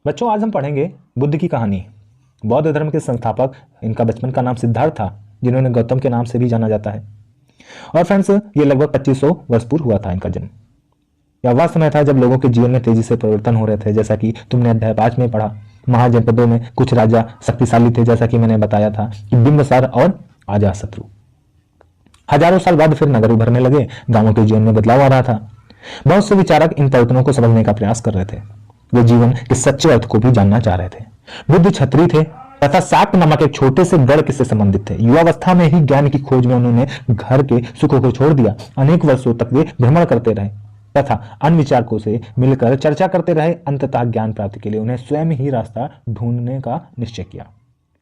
बच्चों, आज हम पढ़ेंगे बुद्ध की कहानी। बौद्ध धर्म के संस्थापक, इनका बचपन का नाम सिद्धार्थ था, जिन्होंने गौतम के नाम से भी जाना जाता है। और फ्रेंड्स, ये लगभग 2500 वर्ष पूर्व हुआ था इनका जन्म। यह वह समय था जब लोगों के जीवन में तेजी से परिवर्तन हो रहे थे। जैसा कि तुमने अध्याय 5 में पढ़ा, महाजनपदों में कुछ राजा शक्तिशाली थे, जैसा कि मैंने बताया था कि बिंबिसार और अजातशत्रु। हजारों साल बाद फिर नगर उभरने लगे, गांवों के जीवन में बदलाव आ रहा था। बहुत से विचारक इन परिवर्तनों को समझने का प्रयास कर रहे थे। वे जीवन के सच्चे अर्थ को भी जानना चाह रहे थे। बुद्ध छत्री थे तथा शाक्त नामक एक छोटे से गढ़ से संबंधित थे। युवावस्था में ही ज्ञान की खोज में उन्होंने घर के सुखों को छोड़ दिया। अनेक वर्षों तक वे भ्रमण करते रहे तथा अन्य विचारकों से मिलकर चर्चा करते रहे। अंततः ज्ञान प्राप्ति के लिए उन्हें स्वयं ही रास्ता ढूंढने का निश्चय किया।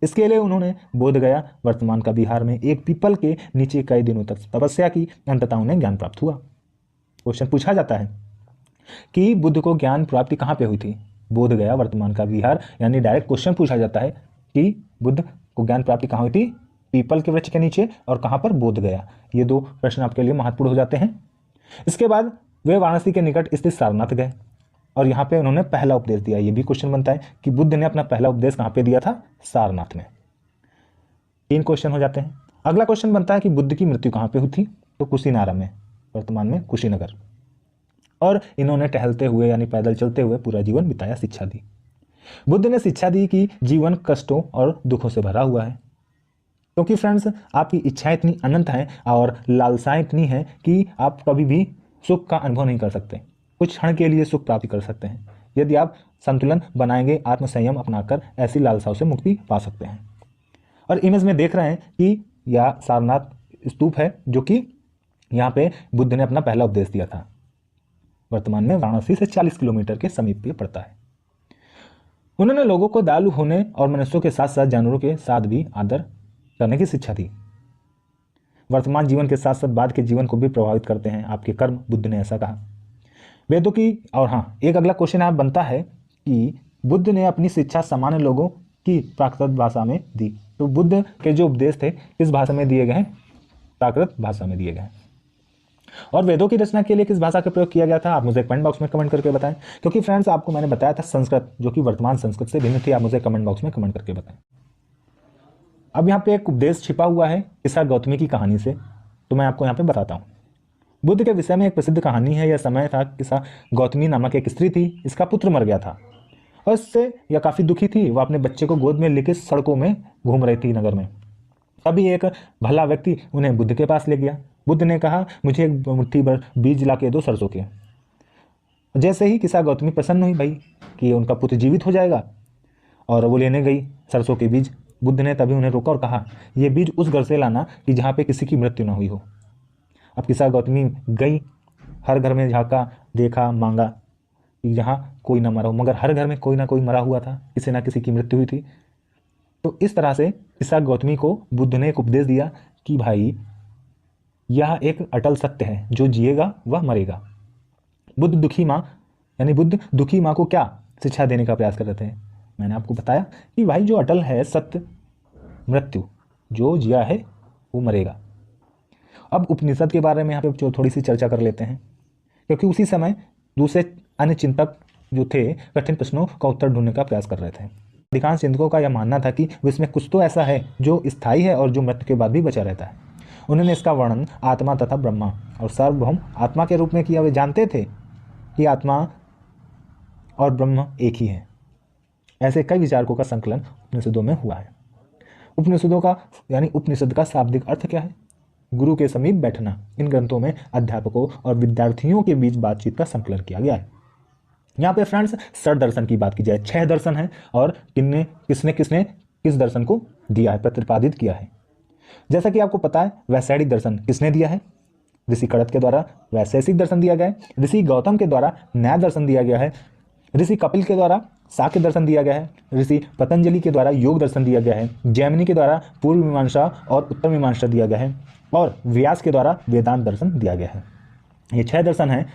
इसके लिए उन्होंने बोध गया, वर्तमान का बिहार में एक पीपल के नीचे कई दिनों तक तपस्या की। अंततः उन्हें ज्ञान प्राप्त हुआ। क्वेश्चन पूछा जाता है कि बुद्ध को ज्ञान प्राप्ति कहाँ पे हुई थी? बोध गया, वर्तमान का बिहार। यानी डायरेक्ट क्वेश्चन पूछा जाता है कि बुद्ध को ज्ञान प्राप्ति कहाँ हुई थी? पीपल के वृक्ष के नीचे, और कहाँ पर? बोध गया। ये दो प्रश्न आपके लिए महत्वपूर्ण हो जाते हैं। इसके बाद वे वाराणसी के निकट स्थित सारनाथ गए और यहाँ पे उन्होंने पहला उपदेश दिया। ये भी क्वेश्चन बनता है कि बुद्ध ने अपना पहला उपदेश कहाँ पे दिया था? सारनाथ में। 3 क्वेश्चन हो जाते हैं। अगला क्वेश्चन बनता है कि बुद्ध की मृत्यु कहाँ पे हुई थी? तो कुशीनारा में, वर्तमान में कुशीनगर। और इन्होंने टहलते हुए यानी पैदल चलते हुए पूरा जीवन बिताया, शिक्षा दी। बुद्ध ने शिक्षा दी कि जीवन कष्टों और दुखों से भरा हुआ है, क्योंकि फ्रेंड्स, आपकी इच्छाएं इतनी अनंत हैं और लालसाएं इतनी हैं कि आप कभी भी सुख का अनुभव नहीं कर सकते। कुछ क्षण के लिए सुख प्राप्त कर सकते हैं। यदि आप संतुलन बनाएंगे, आत्मसंयम अपनाकर ऐसी लालसाओं से मुक्ति पा सकते हैं। और इमेज में देख रहे हैं कि यह सारनाथ स्तूप है, जो कि यहाँ पे बुद्ध ने अपना पहला उपदेश दिया था। वर्तमान में वाराणसी से 40 किलोमीटर के समीप पे पड़ता है। उन्होंने लोगों को दयालु होने और मनुष्यों के साथ साथ जानवरों के साथ भी आदर करने की शिक्षा दी। वर्तमान जीवन के साथ साथ बाद के जीवन को भी प्रभावित करते हैं आपके कर्म, बुद्ध ने ऐसा कहा। वेदों की, और हाँ, एक अगला क्वेश्चन आप बनता है कि बुद्ध ने अपनी शिक्षा सामान्य लोगों की प्राकृत भाषा में दी। तो बुद्ध के जो उपदेश थे किस भाषा में दिए गए हैं? प्राकृत भाषा में दिए गए हैं। और वेदों की रचना के लिए किस भाषा का प्रयोग किया गया था? आप मुझे कमेंट बॉक्स में कमेंट करके बताएं, क्योंकि फ्रेंड्स, आपको मैंने बताया था संस्कृत, जो कि वर्तमान संस्कृत से भिन्न थी। आप मुझे कमेंट बॉक्स में कमेंट करके बताएं। अब यहाँ पे एक उपदेश छिपा हुआ है किस्सा गौतमी की कहानी से, तो मैं आपको यहाँ पे बताता हूँ। बुद्ध के विषय में एक प्रसिद्ध कहानी है। यह समय था, किस्सा गौतमी नामक एक स्त्री थी, इसका पुत्र मर गया था और इससे यह काफ़ी दुखी थी। वह अपने बच्चे को गोद में लेकर सड़कों में घूम रही थी नगर में। तभी एक भला व्यक्ति उन्हें बुद्ध के पास ले गया। बुद्ध ने कहा, मुझे एक मुट्ठी भर बीज ला के दो सरसों के। जैसे ही किस्सा गौतमी प्रसन्न हुई भाई कि उनका पुत्र जीवित हो जाएगा, और वो लेने गई सरसों के बीज। बुद्ध ने तभी उन्हें रोका और कहा, ये बीज उस घर से लाना कि जहाँ पे किसी की मृत्यु न हुई हो। अब किस्सा गौतमी गई, हर घर में झाँका, देखा, मांगा कि जहाँ कोई ना मरा हो, मगर हर घर में कोई ना कोई मरा हुआ था, किसी ना किसी की मृत्यु हुई थी। तो इस तरह से किस्सा गौतमी को बुद्ध ने एक उपदेश दिया कि भाई, यह एक अटल सत्य है, जो जिएगा वह मरेगा। बुद्ध दुखी माँ को क्या शिक्षा देने का प्रयास कर रहे थे? मैंने आपको बताया कि भाई, जो अटल है सत्य, मृत्यु, जो जिया है वो मरेगा। अब उपनिषद के बारे में यहाँ पे थोड़ी सी चर्चा कर लेते हैं, क्योंकि उसी समय दूसरे अन्य चिंतक जो थे कठिन प्रश्नों का उत्तर ढूंढने का प्रयास कर रहे थे। अधिकांश चिंतकों का यह मानना था कि इसमें कुछ तो ऐसा है जो स्थायी है और जो मृत्यु के बाद भी बचा रहता है। उन्होंने इसका वर्णन आत्मा तथा ब्रह्मा और सार्वभौम आत्मा के रूप में किया। वे जानते थे कि आत्मा और ब्रह्म एक ही है। ऐसे कई विचारकों का संकलन उपनिषदों में हुआ है। उपनिषदों का यानी उपनिषद का शाब्दिक अर्थ क्या है? गुरु के समीप बैठना। इन ग्रंथों में अध्यापकों और विद्यार्थियों के बीच बातचीत का संकलन किया गया है। यहाँ पे फ्रेंड्स, षड दर्शन की बात की जाए, 6 दर्शन है, और किसने किस दर्शन को दिया है, प्रतिपादित किया है। जैसा कि आपको पता है, वैशेषिक दर्शन किसने दिया है? ऋषि कड़त के द्वारा वैशेषिक दर्शन दिया गया है। ऋषि गौतम के द्वारा न्याय दर्शन दिया गया है। ऋषि कपिल के द्वारा सांख्य दर्शन दिया गया है। ऋषि पतंजलि के द्वारा योग दर्शन दिया गया है। जैमिनी के द्वारा पूर्व मीमांसा और उत्तर मीमांसा दिया गया है, और व्यास के द्वारा वेदांत दर्शन दिया गया है। ये 6 दर्शन हैं।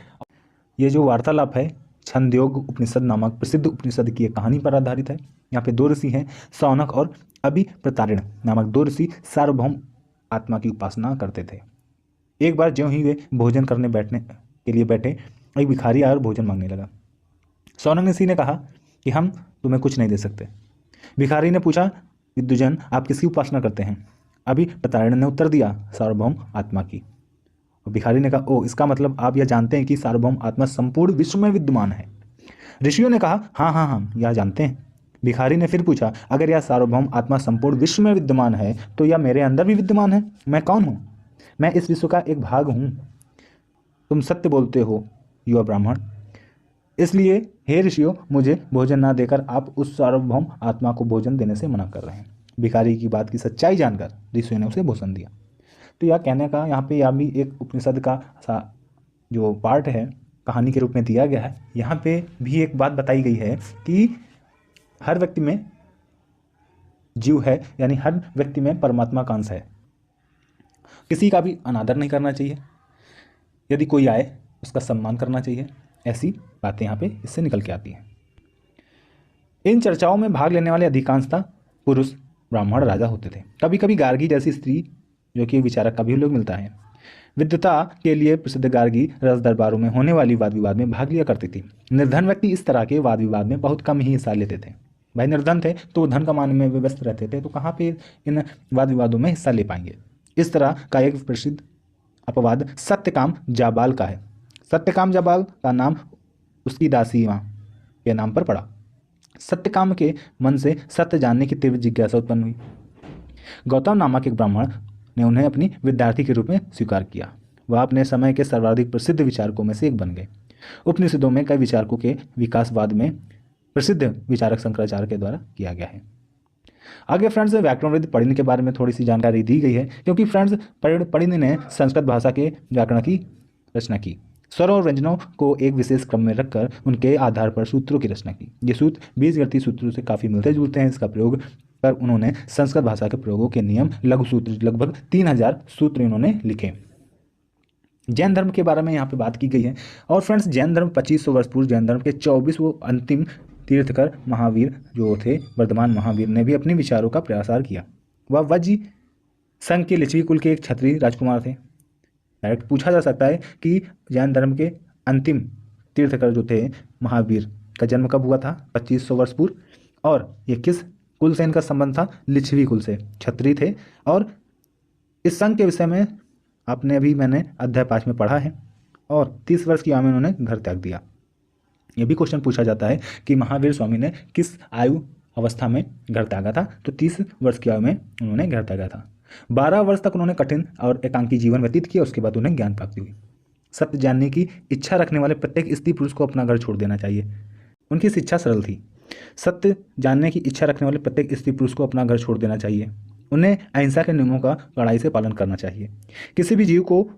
ये जो वार्तालाप है छंदयोग उपनिषद नामक प्रसिद्ध उपनिषद की एक कहानी पर आधारित है। यहाँ पे 2 ऋषि हैं, शौनक और अभिप्रतारिण नामक 2 ऋषि सार्वभौम आत्मा की उपासना करते थे। एक बार ज्यों ही वे भोजन बैठने के लिए बैठे, एक भिखारी आया और भोजन मांगने लगा। शौनक ऋषि ने कहा कि हम तुम्हें कुछ नहीं दे सकते। भिखारी ने पूछा, विद्वजन आप किसकी उपासना करते हैं? अभी प्रताड़ित ने उत्तर दिया, सार्वभौम आत्मा की। और भिखारी ने कहा, ओ इसका मतलब आप यह जानते हैं कि सार्वभौम आत्मा संपूर्ण विश्व में विद्यमान है? ऋषियों ने कहा, हाँ हाँ हाँ यह जानते हैं। भिखारी ने फिर पूछा, अगर यह सार्वभौम आत्मा संपूर्ण विश्व में विद्यमान है तो यह मेरे अंदर भी विद्यमान है। मैं कौन हूँ? मैं इस विश्व का एक भाग हूँ। तुम सत्य बोलते हो युवा ब्राह्मण, इसलिए हे ऋषियों, मुझे भोजन ना देकर आप उस सार्वभौम आत्मा को भोजन देने से मना कर रहे हैं। भिखारी की बात की सच्चाई जानकर ऋषियों ने उसे भोजन दिया। तो यह कहने का यहाँ पे यह भी एक उपनिषद का जो पार्ट है कहानी के रूप में दिया गया है। यहाँ पे भी एक बात बताई गई है कि हर व्यक्ति में जीव है, यानी हर व्यक्ति में परमात्मा का अंश है। किसी का भी अनादर नहीं करना चाहिए, यदि कोई आए उसका सम्मान करना चाहिए। ऐसी बातें यहाँ पे इससे निकल के आती हैं। इन चर्चाओं में भाग लेने वाले अधिकांशतः पुरुष ब्राह्मण राजा होते थे। कभी कभी गार्गी जैसी स्त्री, जो कि विचारक का भी लोग मिलता है, विद्वता के लिए प्रसिद्ध गार्गी रस दरबारों में होने वाली वाद विवाद में भाग लिया करती थी। निर्धन व्यक्ति इस तरह के वाद विवाद में बहुत कम ही हिस्सा लेते थे। भाई निर्धन थे तो धन कमाने में व्यस्त रहते थे, तो कहाँ पे इन वाद विवादों में हिस्सा ले पाएंगे। इस तरह का एक प्रसिद्ध अपवाद सत्यकाम जाबाल का है। सत्यकाम जाबाल का नाम उसकी दासी माँ के नाम पर पड़ा। सत्यकाम के मन से सत्य जानने की तीव्र जिज्ञासा उत्पन्न हुई। गौतम नामक एक ब्राह्मण ने उन्हें अपनी विद्यार्थी के रूप में स्वीकार किया। वह अपने समय के सर्वाधिक प्रसिद्ध विचारकों में से एक बन गए। उपनिषदों में कई विचारकों के विकासवाद में प्रसिद्ध विचारक शंकराचार्य के द्वारा किया गया है। आगे फ्रेंड्स व्याकरणविद पढ़िन के बारे में थोड़ी सी जानकारी दी गई है, क्योंकि फ्रेंड्स पढ़िन ने संस्कृत भाषा के व्याकरण की रचना की। स्वरों और व्यंजनों को एक विशेष क्रम में रखकर उनके आधार पर सूत्रों की रचना की। ये सूत्र बीजगणितीय सूत्रों से काफ़ी मिलते जुलते हैं। इसका प्रयोग कर उन्होंने संस्कृत भाषा के प्रयोगों के नियम लघु सूत्र लगभग 3000 सूत्र इन्होंने लिखे। जैन धर्म के बारे में यहाँ पे बात की गई है। और फ्रेंड्स जैन धर्म 2500 वर्ष पूर्व जैन धर्म के 24वें अंतिम तीर्थकर महावीर जो थे, वर्धमान महावीर ने भी अपने विचारों का प्रसार किया। वह वज्र संघ के लिच्छवी कुल के एक क्षत्रिय राजकुमार थे। डायरेक्ट पूछा जा सकता है कि जैन धर्म के अंतिम तीर्थकर जो थे महावीर का जन्म कब हुआ था? 2500 वर्ष पूर्व। और ये किस कुल से इनका संबंध था? लिच्छवी कुल से, क्षत्रिय थे। और इस संघ के विषय में आपने अभी मैंने अध्याय 5 में पढ़ा है। और 30 वर्ष की आयु में उन्होंने घर त्याग दिया। ये भी क्वेश्चन पूछा जाता है कि महावीर स्वामी ने किस आयु अवस्था में घर त्यागा था? तो 30 वर्ष की आयु में उन्होंने घर त्यागा था। 12 वर्ष तक उन्होंने कठिन और एकांकी जीवन व्यतीत किया। उसके बाद उन्हें ज्ञान प्राप्ति हुई। सत्य जानने की इच्छा रखने वाले प्रत्येक स्त्री पुरुष को अपना घर छोड़ देना चाहिए। उनकी शिक्षा सरल थी। सत्य जानने की इच्छा रखने वाले प्रत्येक स्त्री पुरुष को अपना घर छोड़ देना चाहिए। उन्हें अहिंसा के नियमों का कड़ाई से पालन करना चाहिए। किसी भी जीव को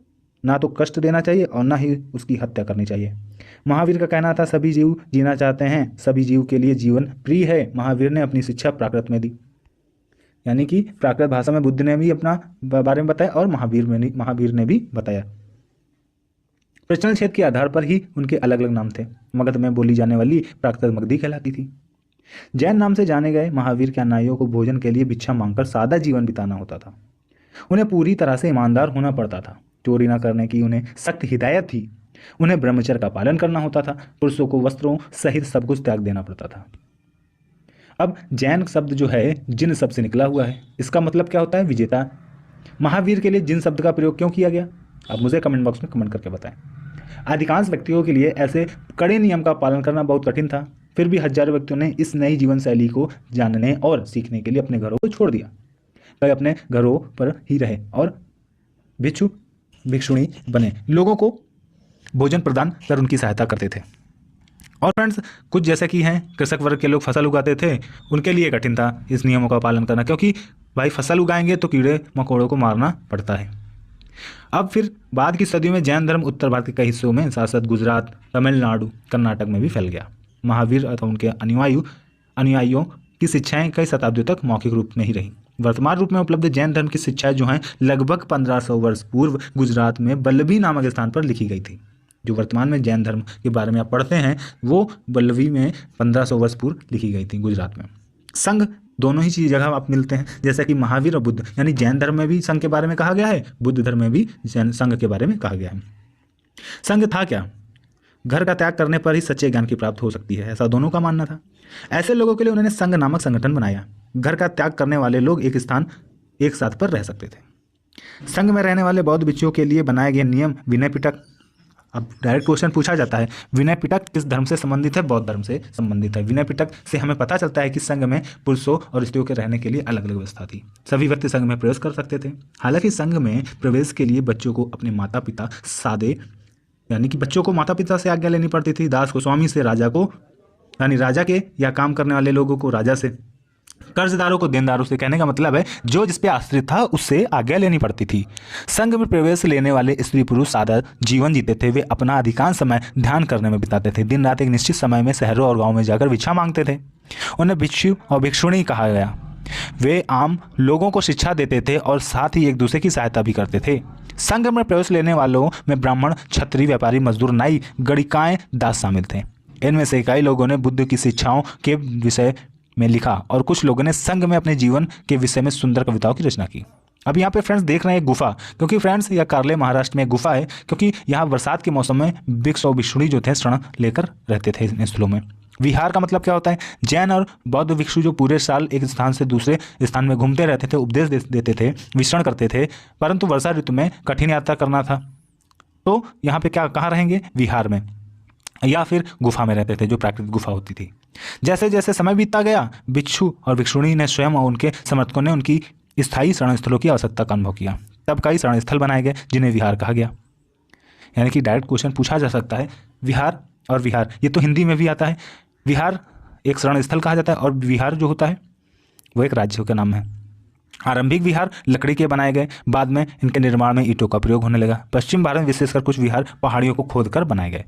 ना तो कष्ट देना चाहिए और ना ही उसकी हत्या करनी चाहिए। महावीर का कहना था, सभी जीव जीना चाहते हैं, सभी जीव के लिए जीवन प्रिय है। महावीर ने अपनी शिक्षा प्राकृत में दी, यानी कि प्राकृत भाषा में बुद्ध ने भी अपना बारे में बताया और महावीर ने भी बताया। प्रचलन क्षेत्र के आधार पर ही उनके अलग अलग नाम थे। मगध में बोली जाने वाली प्राकृत मगधी कहलाती थी। जैन नाम से जाने गए महावीर के अनुयायियों को भोजन के लिए भिक्षा मांगकर सादा जीवन बिताना होता था। उन्हें पूरी तरह से ईमानदार होना पड़ता था। चोरी न करने की उन्हें सख्त हिदायत थी। उन्हें ब्रह्मचर्य का पालन करना होता था। पुरुषों को वस्त्रों सहित सब कुछ त्याग देना पड़ता था। अब जैन शब्द जो है जिन शब्द से निकला हुआ है। इसका मतलब क्या होता है? विजेता। महावीर के लिए जिन शब्द का प्रयोग क्यों किया गया? अब मुझे कमेंट बॉक्स में कमेंट करके बताएं। अधिकांश व्यक्तियों के लिए ऐसे कड़े नियम का पालन करना बहुत कठिन था। फिर भी हजारों व्यक्तियों ने इस नई जीवन शैली को जानने और सीखने के लिए अपने घरों को छोड़ दिया। वे अपने घरों पर ही रहे और भिक्षु भिक्षुणी बने, लोगों को भोजन प्रदान कर उनकी सहायता करते थे। और फ्रेंड्स कुछ जैसे कि हैं कृषक वर्ग के लोग फसल उगाते थे, उनके लिए कठिन था इस नियमों का पालन करना, क्योंकि भाई फसल उगाएंगे तो कीड़े मकोड़ों को मारना पड़ता है। अब फिर बाद की सदियों में जैन धर्म उत्तर भारत के कई हिस्सों में, साथ गुजरात, तमिलनाडु, कर्नाटक में भी फैल गया। महावीर अथवा उनके अनुयायियों की शिक्षाएं कई शताब्दियों तक मौखिक रूप में ही रही। वर्तमान रूप में उपलब्ध जैन धर्म की शिक्षाएं जो हैं लगभग 1500 वर्ष पूर्व गुजरात में बल्लभी नामक स्थान पर लिखी गई थी। जो वर्तमान में जैन धर्म के बारे में आप पढ़ते हैं वो बल्लभी में 1500 वर्ष पूर्व लिखी गई थी गुजरात में। संघ दोनों ही चीज जगह आप मिलते हैं, जैसा कि महावीर और बुद्ध, यानी जैन धर्म में भी संघ के बारे में कहा गया है, बुद्ध धर्म में भी संघ के बारे में कहा गया है। संघ था क्या? घर का त्याग करने पर ही सच्चे ज्ञान की प्राप्ति हो सकती है, ऐसा दोनों का मानना था। ऐसे लोगों के लिए उन्होंने संघ नामक संगठन बनाया। घर का त्याग करने वाले लोग एक साथ पर रह सकते थे। संघ में रहने वाले बौद्ध भिक्षुओं के लिए बनाए गए नियम विनय पिटक। अब डायरेक्ट क्वेश्चन पूछा जाता है, विनय पिटक किस धर्म से संबंधित है? बौद्ध धर्म से संबंधित है। विनय पिटक से हमें पता चलता है कि संघ में पुरुषों और स्त्रियों के रहने के लिए अलग अलग व्यवस्था थी। सभी व्यक्ति संघ में प्रवेश कर सकते थे। हालांकि संघ में प्रवेश के लिए बच्चों को अपने माता पिता सादे, यानी कि बच्चों को माता पिता से आज्ञा लेनी पड़ती थी, दास को स्वामी से, राजा को यानी राजा के या काम करने वाले लोगों को राजा से, कर्जदारों को देनदारों से। कहने का मतलब है जो जिस पे आश्रित था उससे आज्ञा लेनी पड़ती थी। संघ में प्रवेश लेने वाले स्त्री पुरुष सादा जीवन जीते थे। वे अपना अधिकांश समय ध्यान करने में बिताते थे। दिन रात एक निश्चित समय में शहरों और गाँव में जाकर भिक्षा मांगते थे। उन्हें भिक्षु और भिक्षुणी कहा गया। वे आम लोगों को शिक्षा देते थे और साथ ही एक दूसरे की सहायता भी करते थे। संघ में प्रवेश लेने वालों में ब्राह्मण, क्षत्रिय, व्यापारी, मजदूर, नाई, गणिकाएं, दास शामिल थे। इनमें से कई लोगों ने बुद्ध की शिक्षाओं के विषय में लिखा और कुछ लोगों ने संघ में अपने जीवन के विषय में सुंदर कविताओं की रचना की। अब यहाँ पे फ्रेंड्स देख रहे हैं एक गुफा, क्योंकि फ्रेंड्स यह कार्ले महाराष्ट्र में एक गुफा है, क्योंकि यहाँ बरसात के मौसम में भिक्षु और भिक्षुणी जो थे शरण लेकर रहते थे इन स्थलों में। विहार का मतलब क्या होता है? जैन और बौद्ध भिक्षु जो पूरे साल एक स्थान से दूसरे स्थान में घूमते रहते थे, उपदेश देते थे, विचरण करते थे, परंतु वर्षा ऋतु में कठिन यात्रा करना था तो यहाँ पे क्या कहाँ रहेंगे? विहार में या फिर गुफा में रहते थे, जो प्राकृतिक गुफा होती थी। जैसे जैसे समय बीतता गया, भिक्षु और भिक्षुणी ने स्वयं और उनके समर्थकों ने उनकी स्थायी शरण स्थलों की आवश्यकता का अनुभव किया। तब कई शरण स्थल बनाए गए जिन्हें विहार कहा गया। यानी कि डायरेक्ट क्वेश्चन पूछा जा सकता है, विहार और विहार, ये तो हिंदी में भी आता है। विहार एक शरण स्थल कहा जाता है और विहार जो होता है वो एक राज्य का नाम है। आरंभिक विहार लकड़ी के बनाए गए, बाद में इनके निर्माण में ईंटों का प्रयोग होने लगा। पश्चिम भारत में विशेषकर कुछ विहार पहाड़ियों को खोदकर बनाए गए।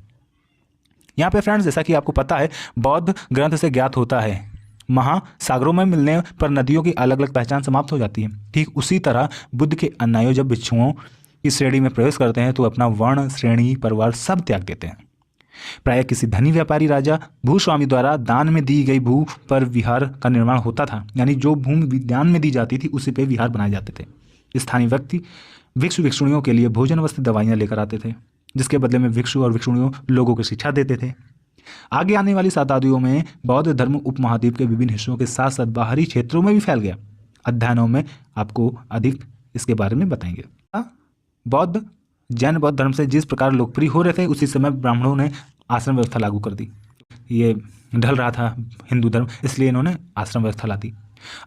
यहाँ पे फ्रेंड्स जैसा कि आपको पता है, बौद्ध ग्रंथ से ज्ञात होता है महासागरों में मिलने पर नदियों की अलग अलग पहचान समाप्त हो जाती है। ठीक उसी तरह बुद्ध के अनुयायी जब भिक्षुओं की श्रेणी में प्रवेश करते हैं तो अपना वर्ण, श्रेणी, परिवार सब त्याग देते हैं। प्रायः किसी धनी व्यापारी राजा भूस्वामी द्वारा दान में दी गई भू पर विहार का निर्माण होता था। यानी जो भूमि दान में दी जाती थी उसी पे विहार बनाए जाते थे। स्थानीय व्यक्ति भिक्षु भिक्षुणियों के लिए भोजन, वस्त्र, दवाइयाँ लेकर आते थे, जिसके बदले में भिक्षु और भिक्षुणियों लोगों को शिक्षा देते थे। आगे आने वाली शताब्दियों में बौद्ध धर्म उपमहाद्वीप के विभिन्न हिस्सों के साथ साथ बाहरी क्षेत्रों में भी फैल गया। अध्ययनों में आपको अधिक इसके बारे में बताएंगे। बौद्ध जैन बौद्ध धर्म से जिस प्रकार लोकप्रिय हो रहे थे उसी समय ब्राह्मणों ने आश्रम व्यवस्था लागू कर दी। ये ढल रहा था हिंदू धर्म, इसलिए इन्होंने आश्रम व्यवस्था ला दी।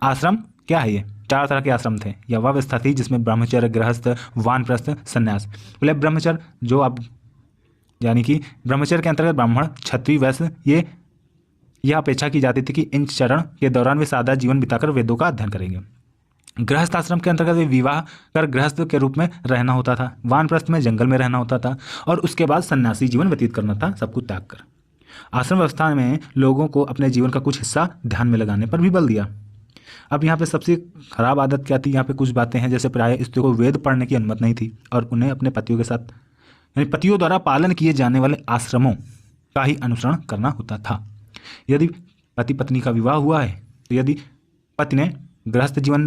आश्रम क्या है? ये 4 तरह के आश्रम थे या वह व्यवस्था थी जिसमें ब्रह्मचर्य, गृहस्थ, वानप्रस्थ, संन्यास। बोले ब्रह्मचर्य जो आप यानी कि ब्रह्मचर्य के अंतर्गत ब्राह्मण, क्षत्रिय, वैश्य यह अपेक्षा की जाती थी कि इन चरण के दौरान वे सादा जीवन बिताकर वेदों का अध्ययन करेंगे। गृहस्थ आश्रम के अंतर्गत वे विवाह कर गृहस्थ के रूप में रहना होता था। वानप्रस्थ में जंगल में रहना होता था और उसके बाद सन्यासी जीवन व्यतीत करना था, सब कुछ त्याग कर। आश्रम व्यवस्था में लोगों को अपने जीवन का कुछ हिस्सा ध्यान में लगाने पर भी बल दिया। अब यहाँ पे सबसे खराब आदत क्या थी? यहाँ पे कुछ बातें हैं, जैसे प्रायः स्त्रियों को वेद पढ़ने की अनुमति नहीं थी और उन्हें अपने पतियों के साथ यानी पतियों द्वारा पालन किए जाने वाले आश्रमों का ही अनुसरण करना होता था। यदि पति पत्नी का विवाह हुआ है तो यदि पति ने गृहस्थ जीवन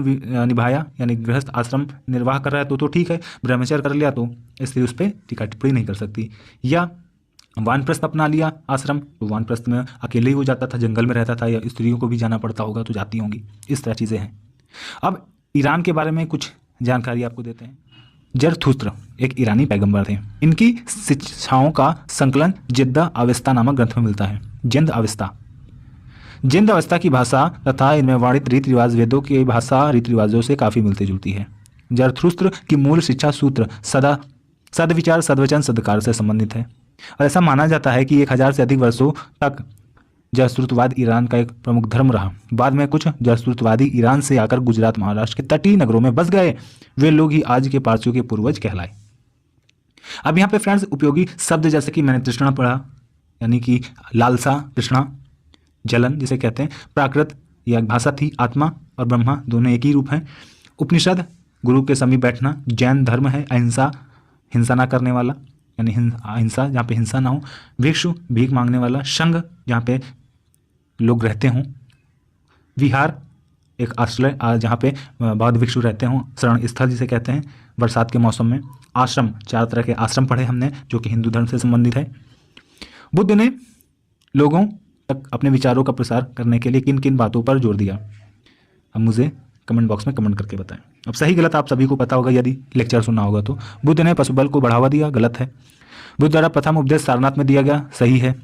निभाया यानी गृहस्थ आश्रम निर्वाह कर रहा है तो ठीक है, ब्रह्मचर्य कर लिया तो इसलिए उस पर टीका टिप्पणी नहीं कर सकती। या वानप्रस्थ अपना लिया आश्रम तो वानप्रस्थ में अकेले ही हो जाता था, जंगल में रहता था, या स्त्रियों को भी जाना पड़ता होगा तो जाती होंगी। इस तरह चीज़ें हैं। अब ईरान के बारे में कुछ जानकारी आपको देते हैं। जरथुस्त्र एक ईरानी पैगंबर थे। इनकी शिक्षाओं का संकलन जिद्दा अवस्था नामक ग्रंथ में मिलता है। जिंद अवस्था की भाषा तथा इनमें वर्णित रीति रिवाज वेदों की भाषा रीति रिवाजों से काफ़ी मिलती जुलती है। जरथुस्त्र की मूल शिक्षा सूत्र सदविचार, सद्वचन, सदकार से संबंधित है और ऐसा माना जाता है कि 1000 से अधिक वर्षों तक जरथुस्त्रवाद ईरान का एक प्रमुख धर्म रहा। बाद में कुछ जरथुस्त्रवादी ईरान से आकर गुजरात, महाराष्ट्र के तटीय नगरों में बस गए। वे लोग ही आज के पारसियों के पूर्वज कहलाए। अब यहाँ पे फ्रेंड्स उपयोगी शब्द जैसे कि मैंने तृष्णा पढ़ा यानी कि लालसा, तृष्णा, जलन जिसे कहते हैं। प्राकृत यह भाषा थी। आत्मा और ब्रह्मा दोनों एक ही रूप हैं। उपनिषद गुरु के समीप बैठना। जैन धर्म है अहिंसा, हिंसा ना करने वाला यानी अहिंसा जहाँ पे हिंसा ना हो। भिक्षु भीख मांगने वाला। संघ जहाँ पे लोग रहते हों। विहार एक आश्रय जहाँ पे बौद्ध भिक्षु रहते हों, शरण स्थल जिसे कहते हैं बरसात के मौसम में। आश्रम 4 तरह के आश्रम पढ़े हमने जो कि हिंदू धर्म से संबंधित है। बुद्ध ने लोगों तक अपने विचारों का प्रसार करने के लिए किन किन बातों पर जोर दिया? अब मुझे कमेंट बॉक्स में कमेंट करके बताएं। अब सही गलत आप सभी को पता होगा यदि लेक्चर सुना होगा तो। बुद्ध ने पशुबल को बढ़ावा दिया, गलत है। बुद्ध द्वारा प्रथम उपदेश सारनाथ में दिया गया, सही है।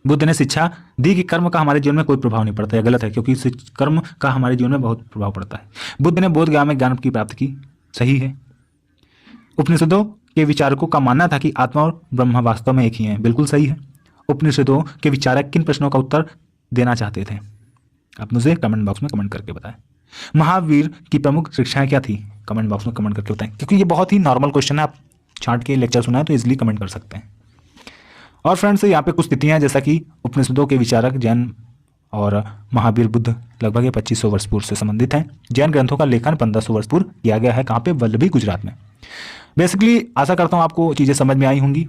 बुद्ध ने शिक्षा दी कि कर्म का हमारे जीवन में कोई प्रभाव नहीं पड़ता है, गलत है, क्योंकि कर्म का हमारे जीवन में बहुत प्रभाव पड़ता है। बुद्ध ने बोध गया में ज्ञान की प्राप्ति की, सही है। उपनिषदों के विचारकों का मानना था कि आत्मा और ब्रह्म वास्तव में एक ही हैं, बिल्कुल सही है। उपनिषदों के विचारक किन प्रश्नों का उत्तर देना चाहते थे? आप मुझे कमेंट बॉक्स में कमेंट करके बताएं। महावीर की प्रमुख शिक्षाएं क्या थी? कमेंट बॉक्स में कमेंट करके बताएं, क्योंकि ये बहुत ही नॉर्मल क्वेश्चन है, आप छांट के लेक्चर सुना है तो इजीली कमेंट कर सकते हैं। और फ्रेंड्स यहाँ पे कुछ तिथियां, जैसा कि उपनिषदों के विचारक जैन और महावीर बुद्ध लगभग 2500 वर्ष पूर्व से संबंधित हैं। जैन ग्रंथों का लेखन 1500 वर्ष पूर्व किया गया है। कहाँ पे? वल्लभी, गुजरात में। बेसिकली आशा करता हूँ आपको चीज़ें समझ में आई होंगी।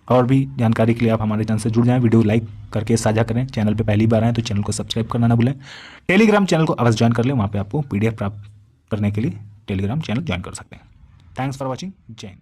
और भी जानकारी के लिए आप हमारे चैनल से जुड़ जाएं, वीडियो लाइक करके साझा करें। चैनल पे पहली बार आए तो चैनल को सब्सक्राइब करना ना भूलें। टेलीग्राम चैनल को अवश्य ज्वाइन कर लें, वहाँ पे आपको PDF प्राप्त करने के लिए टेलीग्राम चैनल ज्वाइन कर सकते हैं। Thanks for watching. जय हिंद।